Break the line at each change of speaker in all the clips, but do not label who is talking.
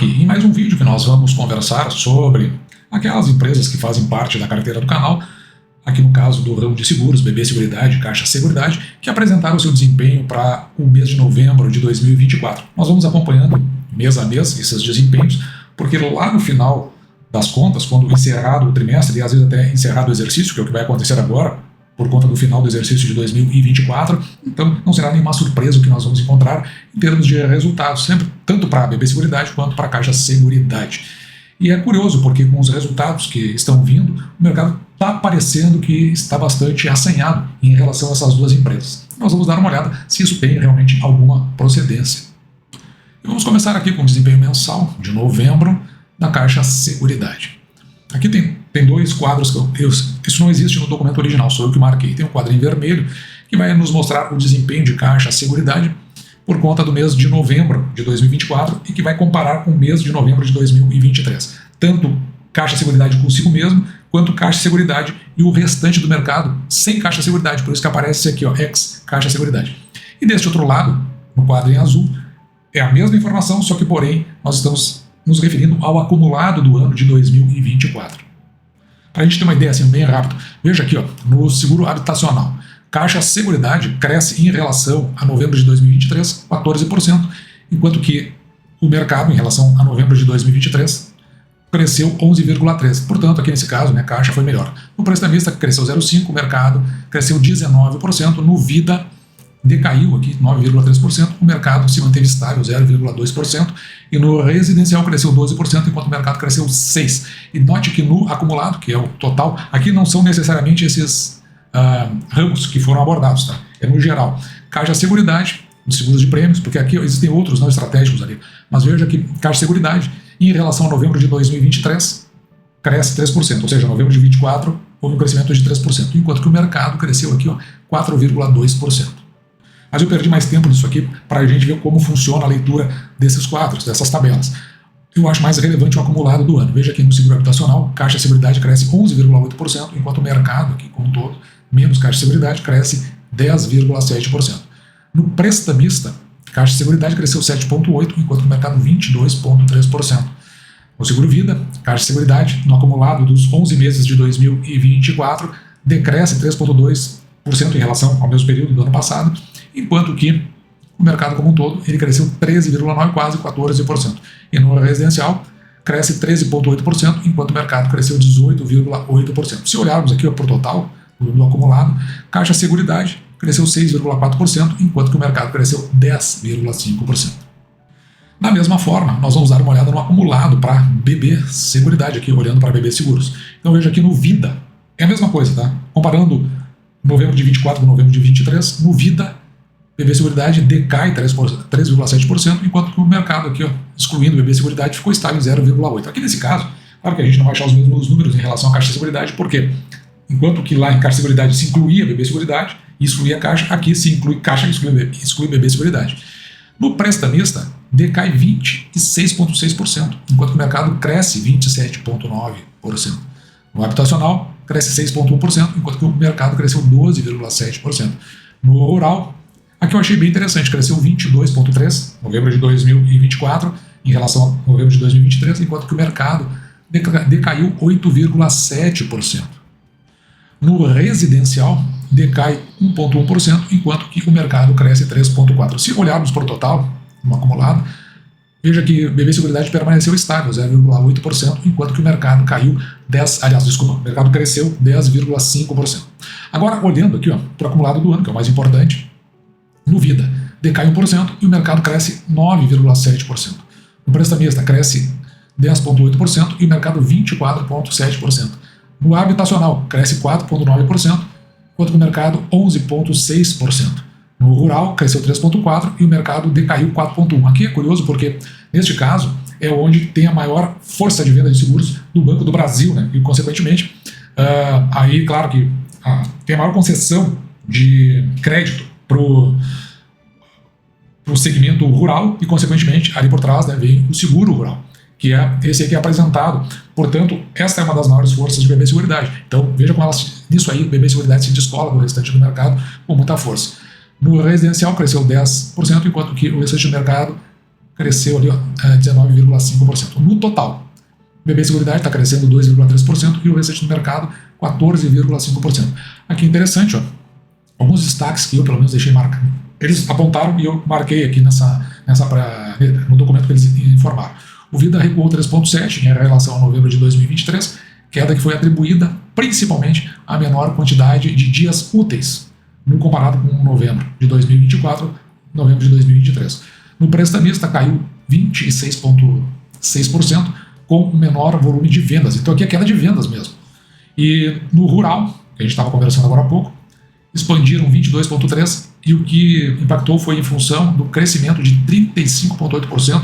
aqui em mais um vídeo que nós vamos conversar sobre aquelas empresas que fazem parte da carteira do canal, aqui no caso do ramo de seguros, BB Seguridade, Caixa Seguridade, que apresentaram seu desempenho para o mês de novembro de 2024. Nós vamos acompanhando mês a mês esses desempenhos, porque lá no final das contas, quando encerrado o trimestre, e às vezes até encerrado o exercício, que é o que vai acontecer agora, por conta do final do exercício de 2024, então não será nenhuma surpresa o que nós vamos encontrar em termos de resultados, sempre tanto para a BB Seguridade quanto para a Caixa Seguridade. E é curioso, porque com os resultados que estão vindo, o mercado está parecendo que está bastante assanhado em relação a essas duas empresas. Nós vamos dar uma olhada se isso tem realmente alguma procedência. E vamos começar aqui com o desempenho mensal de novembro da Caixa Seguridade. Aqui tem dois quadros, isso não existe no documento original, sou eu que marquei. Tem um quadro em vermelho que vai nos mostrar o desempenho de Caixa Seguridade por conta do mês de novembro de 2024 e que vai comparar com o mês de novembro de 2023. Tanto Caixa Seguridade consigo mesmo, quanto Caixa Seguridade e o restante do mercado sem Caixa Seguridade, por isso que aparece aqui, ó, ex Caixa Seguridade. E deste outro lado, no quadro em azul, é a mesma informação, só que porém nós estamos nos referindo ao acumulado do ano de 2024. Para a gente ter uma ideia assim bem rápido, veja aqui, ó, no seguro habitacional, Caixa Seguridade cresce em relação a novembro de 2023 14%, enquanto que o mercado em relação a novembro de 2023 cresceu 11,3%. Portanto, aqui nesse caso, né, Caixa foi melhor. No prestamista cresceu 0,5%, o mercado cresceu 19%, no Vida decaiu aqui 9,3%, o mercado se manteve estável 0,2% e no residencial cresceu 12%, enquanto o mercado cresceu 6%. E note que no acumulado, que é o total, aqui não são necessariamente esses ramos que foram abordados, tá? É no geral. Caixa Seguridade, os seguros de prêmios, porque aqui existem outros não estratégicos ali, mas veja que Caixa Seguridade, em relação a novembro de 2023, cresce 3%, ou seja, novembro de 2024 houve um crescimento de 3%, enquanto que o mercado cresceu aqui 4,2%. Mas eu perdi mais tempo nisso aqui para a gente ver como funciona a leitura desses quadros, dessas tabelas. Eu acho mais relevante o acumulado do ano. Veja aqui no seguro habitacional, Caixa Seguridade cresce 11,8%, enquanto o mercado aqui como um todo, menos Caixa Seguridade, cresce 10,7%. No prestamista, Caixa Seguridade cresceu 7,8%, enquanto o mercado 22,3%. No seguro vida, Caixa Seguridade, no acumulado dos 11 meses de 2024, decresce 3,2% em relação ao mesmo período do ano passado, enquanto que o mercado como um todo ele cresceu 13,9%, quase 14%. E no residencial cresce 13,8%, enquanto o mercado cresceu 18,8%. Se olharmos aqui para o total, no acumulado, Caixa Seguridade cresceu 6,4%, enquanto que o mercado cresceu 10,5%. Da mesma forma, nós vamos dar uma olhada no acumulado para BB Seguridade, aqui olhando para BB Seguros. Então veja aqui no Vida, é a mesma coisa, tá? Comparando novembro de 24 com novembro de 23, no Vida, BB Seguridade decai 3,7%, enquanto que o mercado aqui, ó, excluindo BB Seguridade, ficou estável em 0,8%. Aqui nesse caso, claro que a gente não vai achar os mesmos números em relação à Caixa Seguridade, porque enquanto que lá em Caixa Seguridade se incluía BB Seguridade e excluía Caixa, aqui se inclui Caixa e exclui BB Seguridade. No prestamista, decai 26,6%, enquanto que o mercado cresce 27,9%. No habitacional, cresce 6,1%, enquanto que o mercado cresceu 12,7%. No rural, aqui eu achei bem interessante, cresceu 22,3% em novembro de 2024 em relação a novembro de 2023, enquanto que o mercado decaiu 8,7%. No residencial, decai 1,1%, enquanto que o mercado cresce 3,4%. Se olharmos para o total, no acumulado, veja que BB Seguridade permaneceu estável, 0,8%, enquanto que o mercado caiu o mercado cresceu 10,5%. Agora, olhando aqui para o acumulado do ano, que é o mais importante, no Vida, decai 1% e o mercado cresce 9,7%. No prestamista, cresce 10,8% e o mercado 24,7%. No habitacional, cresce 4,9%, enquanto que o mercado 11,6%. No rural, cresceu 3,4% e o mercado decaiu 4,1%. Aqui é curioso porque, neste caso, é onde tem a maior força de venda de seguros do Banco do Brasil, né? E, consequentemente, aí, claro que tem a maior concessão de crédito para o segmento rural e, consequentemente, ali por trás, né, vem o seguro rural, que é esse aqui apresentado. Portanto, essa é uma das maiores forças de BB Seguridade. Então, veja como nisso aí, BB Seguridade se descola do restante do mercado com muita força. No residencial cresceu 10%, enquanto que o restante do mercado cresceu ali 19,5%. No total, o BB Seguridade está crescendo 2,3% e o restante do mercado 14,5%. Aqui é interessante, ó, alguns destaques que eu pelo menos deixei marcado. Eles apontaram e eu marquei aqui no documento que eles informaram. O Vida recuou 3,7% em relação a novembro de 2023, queda que foi atribuída principalmente à menor quantidade de dias úteis, no comparado com novembro de 2024, novembro de 2023. No prestamista caiu 26,6%, com o menor volume de vendas. Então aqui é queda de vendas mesmo. E no rural, que a gente estava conversando agora há pouco, expandiram 22,3% e o que impactou foi em função do crescimento de 35,8%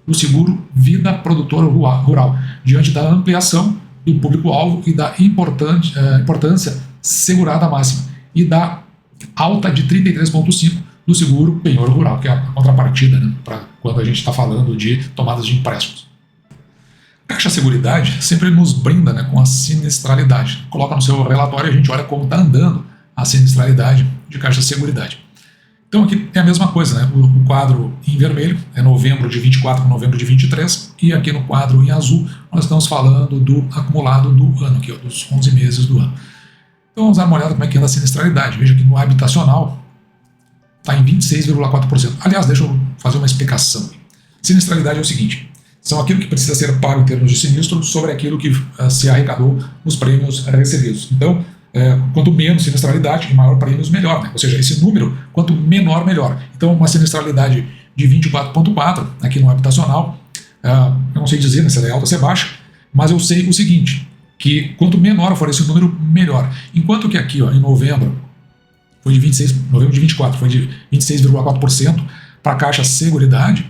do seguro Vida Produtora Rural, diante da ampliação do público-alvo e da importância segurada máxima, e da alta de 33,5% do seguro penhor rural, que é a contrapartida, né, para quando a gente está falando de tomadas de empréstimos. Caixa Seguridade sempre nos brinda, né, com a sinistralidade. Coloca no seu relatório e a gente olha como está andando a sinistralidade de Caixa Seguridade. Então aqui é a mesma coisa, né? O quadro em vermelho é novembro de 24 com novembro de 23, e aqui no quadro em azul nós estamos falando do acumulado do ano, aqui, ó, dos 11 meses do ano. Então vamos dar uma olhada como é que anda a sinistralidade. Veja que no habitacional está em 26,4%. Aliás, deixa eu fazer uma explicação. Sinistralidade é o seguinte: são aquilo que precisa ser pago em termos de sinistro sobre aquilo que se arrecadou nos prêmios recebidos. Então, quanto menos sinistralidade e maior prêmios, melhor, né? Ou seja, esse número, quanto menor, melhor. Então, uma sinistralidade de 24,4 aqui no habitacional, eu não sei dizer, né, se ela é alta ou se é baixa, mas eu sei o seguinte, que quanto menor for esse número, melhor. Enquanto que aqui, ó, em novembro de 24 foi de 26,4% para a Caixa Seguridade,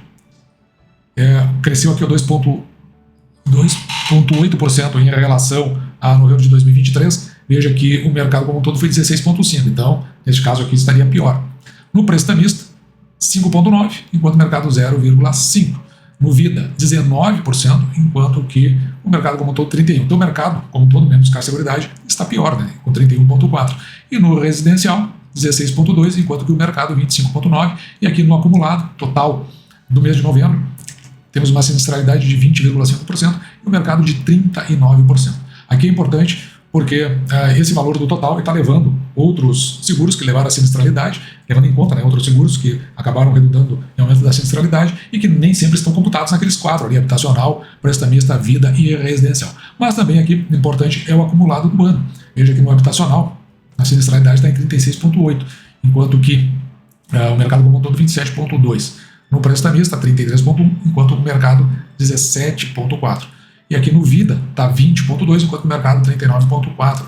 cresceu aqui 2,8% em relação a novembro de 2023. Veja que o mercado como um todo foi 16,5%, então, neste caso aqui, estaria pior. No prestamista, 5,9%, enquanto o mercado 0,5%. No Vida, 19%, enquanto que o mercado como um todo 31%. Então o mercado, como um todo, menos Caixa Seguridade, está pior, né, com 31,4%. E no residencial, 16,2%, enquanto que o mercado 25,9%. E aqui no acumulado total do mês de novembro, temos uma sinistralidade de 20,5% e o mercado de 39%. Aqui é importante porque esse valor do total está levando outros seguros que levaram a sinistralidade, levando em conta, né, outros seguros que acabaram redundando em aumento da sinistralidade e que nem sempre estão computados naqueles quadros ali: habitacional, prestamista, vida e residencial. Mas também aqui, importante, é o acumulado do ano. Veja que no habitacional a sinistralidade está em 36,8%, enquanto que o mercado como um todo 27,2%. No prestamista, 33,1%, enquanto o mercado 17,4%. E aqui no Vida está 20,2%, enquanto o mercado 39,4%.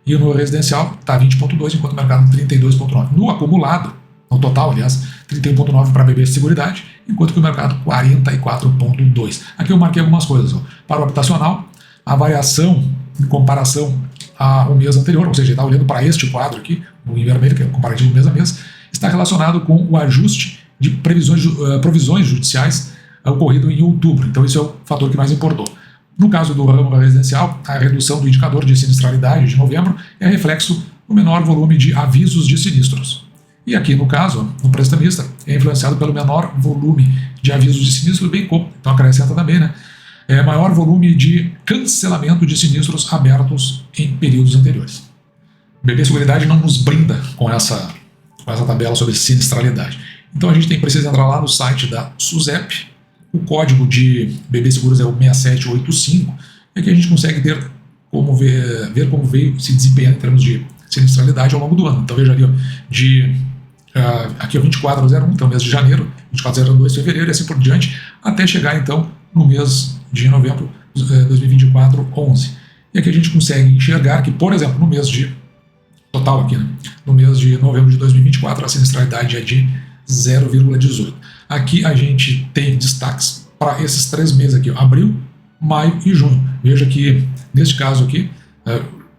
E no residencial está 20,2%, enquanto o mercado 32,9%. No acumulado, no total, aliás, 31,9% para BB Seguridade, enquanto que o mercado 44,2%. Aqui eu marquei algumas coisas. Ó. Para o habitacional, a variação em comparação ao mês anterior, ou seja, está olhando para este quadro aqui, no vermelho, que é o comparativo mês a mês, está relacionado com o ajuste de provisões judiciais ocorrido em outubro. Então esse é o fator que mais importou. No caso do ramo residencial, a redução do indicador de sinistralidade de novembro é reflexo do menor volume de avisos de sinistros. E aqui no caso, no prestamista, é influenciado pelo menor volume de avisos de sinistros, bem como, então acrescenta também, né, maior volume de cancelamento de sinistros abertos em períodos anteriores. O BB Seguridade não nos brinda com essa tabela sobre sinistralidade. Então a gente precisa entrar lá no site da SUSEP. O código de BB Seguros é o 6785, e aqui a gente consegue ver como veio se desempenhar em termos de sinistralidade ao longo do ano. Então veja ali, ó, aqui é o 24/01, então mês de janeiro, 24/02 fevereiro e assim por diante, até chegar então no mês de novembro de 2024, 11. E aqui a gente consegue enxergar que, por exemplo, no mês de total aqui, né, no mês de novembro de 2024, a sinistralidade é de 0,18. Aqui a gente tem destaques para esses 3 meses aqui, ó, abril, maio e junho. Veja que, neste caso aqui,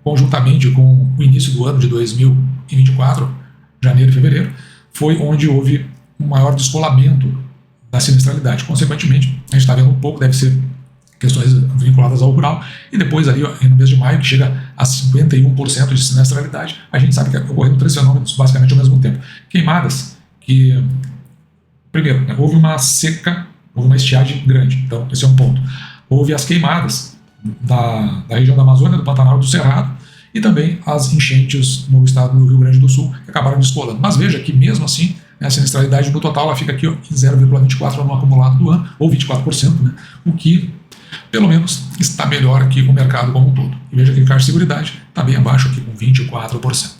conjuntamente com o início do ano de 2024, janeiro e fevereiro, foi onde houve um maior descolamento da sinistralidade. Consequentemente, a gente está vendo um pouco, deve ser questões vinculadas ao rural, e depois ali, ó, no mês de maio, que chega a 51% de sinistralidade, a gente sabe que ocorrendo 3 fenômenos basicamente ao mesmo tempo. Queimadas, que, primeiro, houve uma seca houve uma estiagem grande, então esse é um ponto. Houve as queimadas da região da Amazônia, do Pantanal e do Cerrado, e também as enchentes no estado do Rio Grande do Sul, que acabaram descolando. Mas veja que mesmo assim, a sinistralidade no total ela fica aqui ó, em 0,24 no acumulado do ano, ou 24%, né? O que pelo menos está melhor aqui com o mercado como um todo. E veja que a Caixa de Seguridade está bem abaixo aqui com 24%.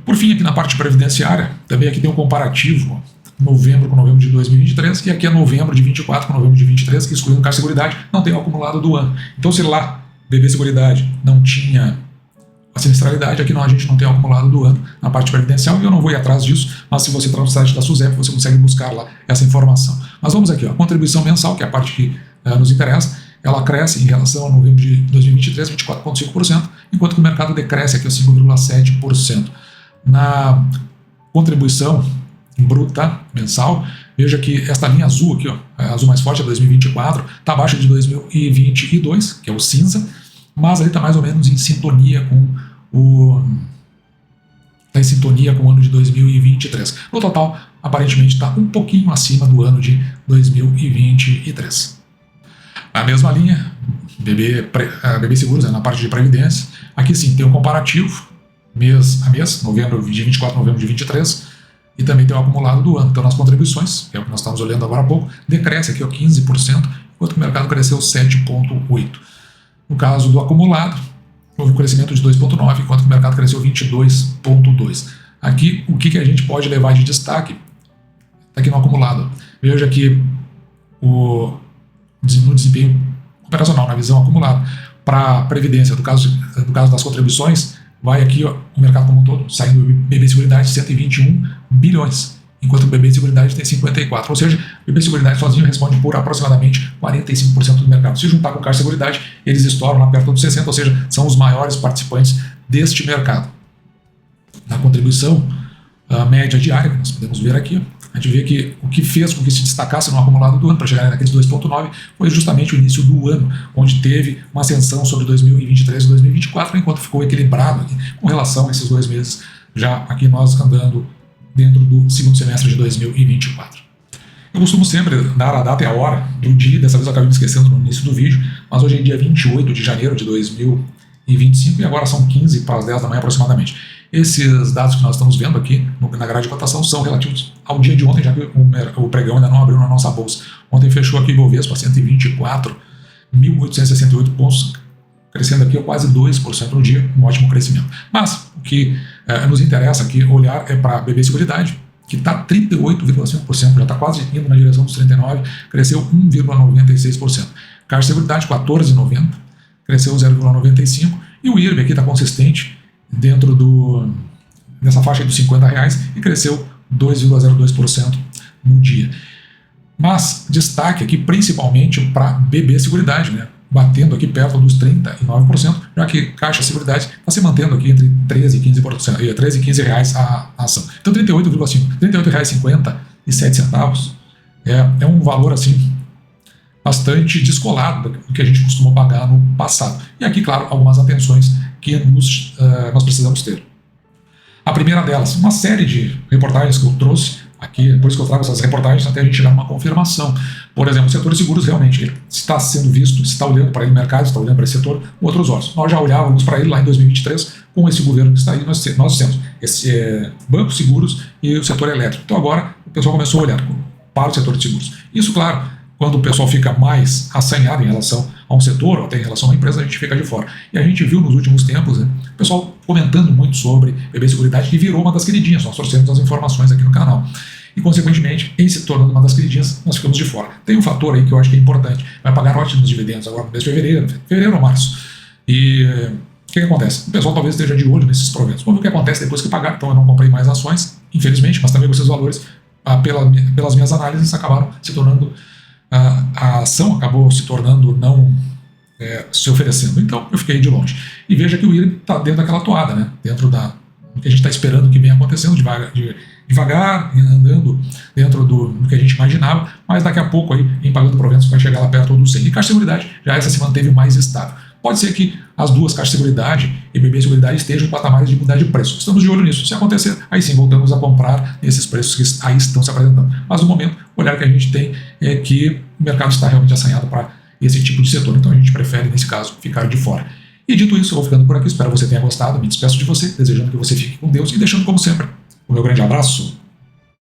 Por fim, aqui na parte previdenciária, também aqui tem um comparativo, ó, novembro com novembro de 2023, e aqui é novembro de 24 com novembro de 23, excluindo Caixa de Seguridade, não tem o acumulado do ano. Então se lá BB Seguridade não tinha a sinistralidade, aqui não, a gente não tem o acumulado do ano na parte previdencial, e eu não vou ir atrás disso, mas se você entrar no site da SUSEP, você consegue buscar lá essa informação. Mas vamos aqui, ó, a contribuição mensal, que é a parte que nos interessa, ela cresce em relação a novembro de 2023, 24,5%, enquanto que o mercado decresce aqui a 5,7%. Na contribuição bruta mensal, veja que esta linha azul aqui, ó, a azul mais forte é 2024, está abaixo de 2022, que é o cinza, mas ali está mais ou menos em sintonia com o ano de 2023. No total, aparentemente está um pouquinho acima do ano de 2023. Na mesma linha, BB Seguros, na parte de previdência, aqui sim tem um comparativo mês a mês, novembro de 24, novembro de 23, e também tem o acumulado do ano. Então, nas contribuições, que é o que nós estamos olhando agora há pouco, decresce aqui ó, 15%, enquanto que o mercado cresceu 7,8%. No caso do acumulado, houve um crescimento de 2,9%, enquanto que o mercado cresceu 22,2%. Aqui, o que a gente pode levar de destaque? Está aqui no acumulado. Veja que no desempenho operacional, na visão acumulada, para a Previdência, no caso das contribuições, vai aqui ó, o mercado como um todo, saindo do BB Seguridade 121 bilhões, enquanto o BB Seguridade tem 54, ou seja, o BB Seguridade sozinho responde por aproximadamente 45% do mercado. Se juntar com o Caixa de Seguridade, eles estouram lá perto dos 60%, ou seja, são os maiores participantes deste mercado. Na contribuição média diária, que nós podemos ver aqui, a gente vê que o que fez com que se destacasse no acumulado do ano para chegar naqueles 2,9 foi justamente o início do ano, onde teve uma ascensão sobre 2023 e 2024, enquanto ficou equilibrado aqui, com relação a esses 2 meses, já aqui nós andando dentro do segundo semestre de 2024. Eu costumo sempre dar a data e a hora do dia, dessa vez eu acabei me esquecendo no início do vídeo, mas hoje é dia 28 de janeiro de 2025 e agora são 15 para as 10 da manhã aproximadamente. Esses dados que nós estamos vendo aqui na grade de cotação são relativos ao dia de ontem, já que o pregão ainda não abriu na nossa bolsa. Ontem fechou aqui o Ibovespa 124.868 pontos, crescendo aqui a quase 2% no dia, um ótimo crescimento. Mas o que nos interessa aqui olhar é para a BB Seguridade, que está 38,5%, já está quase indo na direção dos 39%, cresceu 1,96%. Caixa de Seguridade 14,90%, cresceu 0,95%, e o IRB aqui está consistente dentro dessa faixa dos R$50 e cresceu 2,02% no dia. Mas destaque aqui principalmente para BB Seguridade, né? Batendo aqui perto dos 39%, já que Caixa Seguridade está se mantendo aqui entre 13 e 15%, R$13 e R$15 a ação. Então 38,5%, R$38,57 é um valor assim bastante descolado do que a gente costumou pagar no passado. E aqui, claro, algumas atenções que nós precisamos ter. A primeira delas, uma série de reportagens que eu trouxe aqui, por isso que eu trago essas reportagens até a gente chegar numa confirmação. Por exemplo, o setor de seguros realmente está sendo visto, está olhando para ele, o mercado está olhando para esse setor com outros olhos. Nós já olhávamos para ele lá em 2023, com esse governo que está aí, nós temos esse banco seguros e o setor elétrico. Então agora o pessoal começou a olhar para o setor de seguros. Isso, claro, quando o pessoal fica mais assanhado em relação a um setor ou até em relação a uma empresa, a gente fica de fora. E a gente viu nos últimos tempos, né, o pessoal comentando muito sobre BB Seguridade, que virou uma das queridinhas, nós trouxemos as informações aqui no canal. E, consequentemente, em se tornando uma das queridinhas, nós ficamos de fora. Tem um fator aí que eu acho que é importante, vai pagar ótimos dividendos agora no mês de fevereiro ou março. E o que acontece? O pessoal talvez esteja de olho nesses proventos. Vamos ver o que acontece depois que pagar, então eu não comprei mais ações, infelizmente, mas também com esses valores, pelas minhas análises, acabaram se tornando... A ação acabou se tornando não se oferecendo. Então eu fiquei de longe. E veja que o IRB está dentro daquela toada, né? Dentro do que a gente está esperando que venha acontecendo, devagar, andando dentro do que a gente imaginava, mas daqui a pouco, aí, em pagando proventos, vai chegar lá perto do 100. E Caixa de Seguridade, já essa se manteve mais estável. Pode ser que as duas, Caixa Seguridade e BB Seguridade, estejam em patamares de mudar de preço. Estamos de olho nisso. Se acontecer, aí sim voltamos a comprar nesses preços que aí estão se apresentando. Mas no momento, o olhar que a gente tem é que o mercado está realmente assanhado para esse tipo de setor. Então a gente prefere, nesse caso, ficar de fora. E dito isso, eu vou ficando por aqui. Espero que você tenha gostado. Me despeço de você, desejando que você fique com Deus e deixando, como sempre, o meu grande abraço.